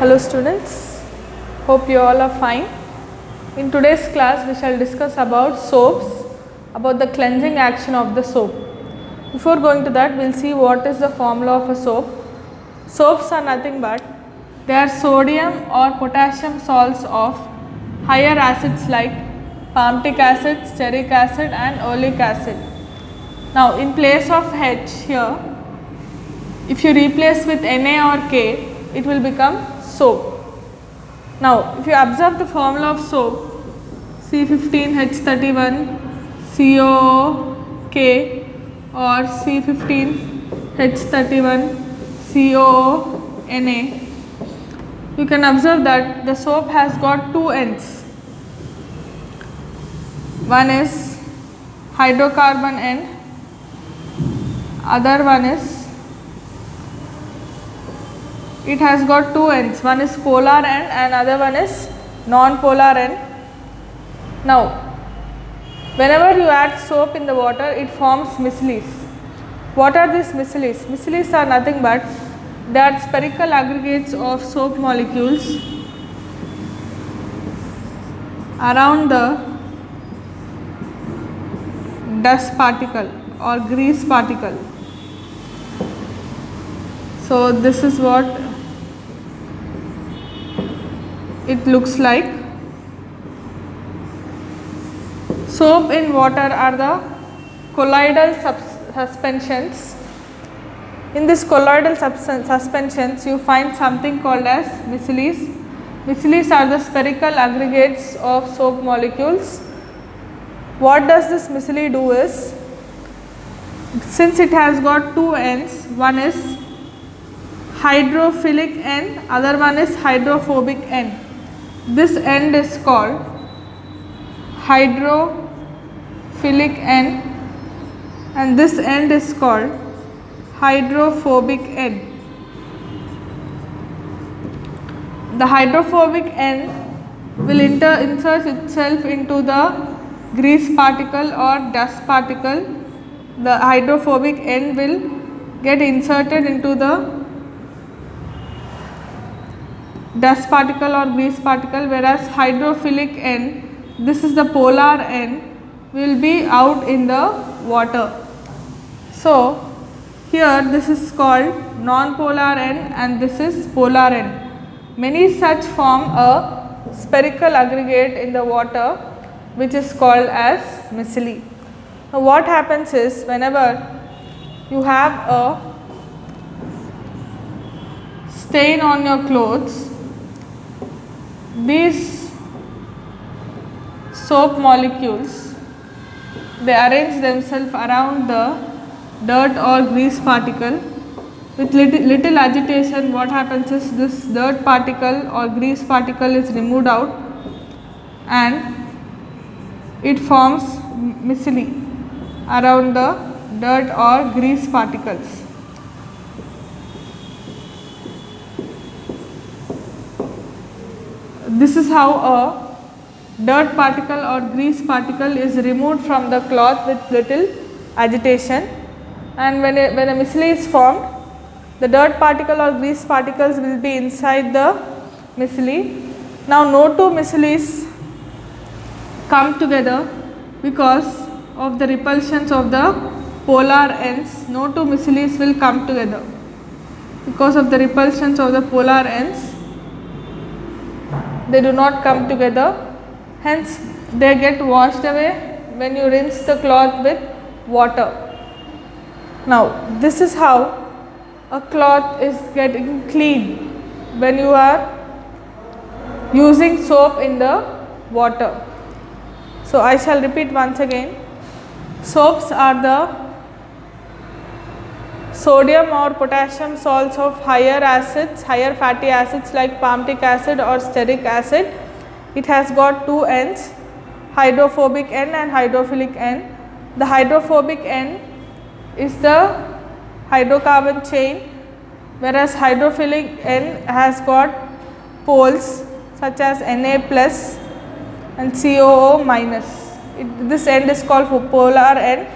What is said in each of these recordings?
Hello students, hope you all are fine. In today's class we shall discuss about soaps, about the cleansing action of the soap. Before going to that, we will see what is the formula of a soap. Soaps are nothing but they are sodium or potassium salts of higher acids like palmitic acid, stearic acid and oleic acid. Now in place of H here, if you replace with Na or K, it will become soap. Now if you observe the formula of soap, C15H31 COOK or C15H31 COONA, you can observe that the soap has got two ends. One is hydrocarbon end, other one is, it has got two ends, one is polar end and other one is non-polar end. Now whenever you add soap in the water, it forms micelles. What are these micelles? Micelles are nothing but they are spherical aggregates of soap molecules around the dust particle or grease particle. So this is what it looks like. Soap in water are the colloidal suspensions. In this colloidal suspensions you find something called as micelles. Micelles are the spherical aggregates of soap molecules. What does this micelle do is, since it has got two ends, one is hydrophilic end, other one is hydrophobic end. This end is called hydrophilic end and this end is called hydrophobic end. The hydrophobic end will insert itself into the grease particle or dust particle. The hydrophobic end will get inserted into the dust particle or grease particle, whereas hydrophilic end, this is the polar end, will be out in the water. So here this is called non-polar end and this is polar end. Many such form a spherical aggregate in the water which is called as micelle. Now what happens is, whenever you have a stain on your clothes, these soap molecules, they arrange themselves around the dirt or grease particle. With little agitation, what happens is, this dirt particle or grease particle is removed out and it forms micelle around the dirt or grease particles. This is how a dirt particle or grease particle is removed from the cloth with little agitation, and when a micelle is formed, the dirt particle or grease particles will be inside the micelle. Now no two micelles come together because of the repulsions of the polar ends. No two micelles will come together because of the repulsions of the polar ends. They do not come together, hence they get washed away when you rinse the cloth with water. Now this is how a cloth is getting clean when you are using soap in the water. So I shall repeat once again. Soaps are the sodium or potassium salts of higher acids, higher fatty acids like palmitic acid or stearic acid. It has got two ends, hydrophobic end and hydrophilic end. The hydrophobic end is the hydrocarbon chain, whereas hydrophilic end has got poles such as Na plus and COO minus. This end is called polar end,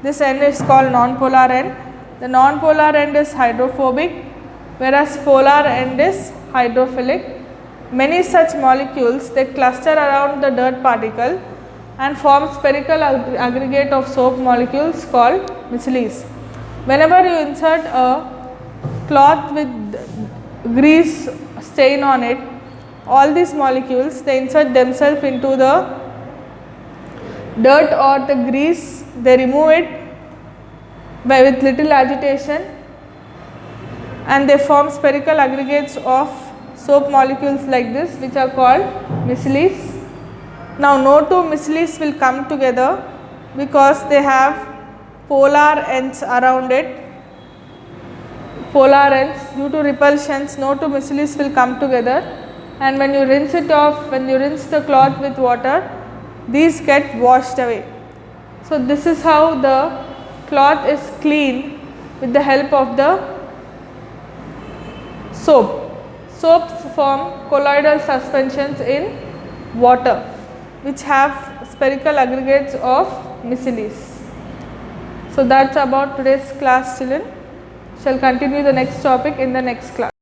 this end is called non-polar end. The non-polar end is hydrophobic whereas polar end is hydrophilic. Many such molecules, they cluster around the dirt particle and form spherical aggregate of soap molecules called micelles. Whenever you insert a cloth with grease stain on it, all these molecules, they insert themselves into the dirt or the grease, they remove it with little agitation and they form spherical aggregates of soap molecules like this, which are called micelles. Now no two micelles will come together because they have polar ends around it. Polar ends, due to repulsions, no two micelles will come together, and when you rinse it off, when you rinse the cloth with water, these get washed away. So this is how the cloth is clean with the help of the soap. Soaps form colloidal suspensions in water which have spherical aggregates of micelles. So that's about today's class, children. Shall continue the next topic in the next class.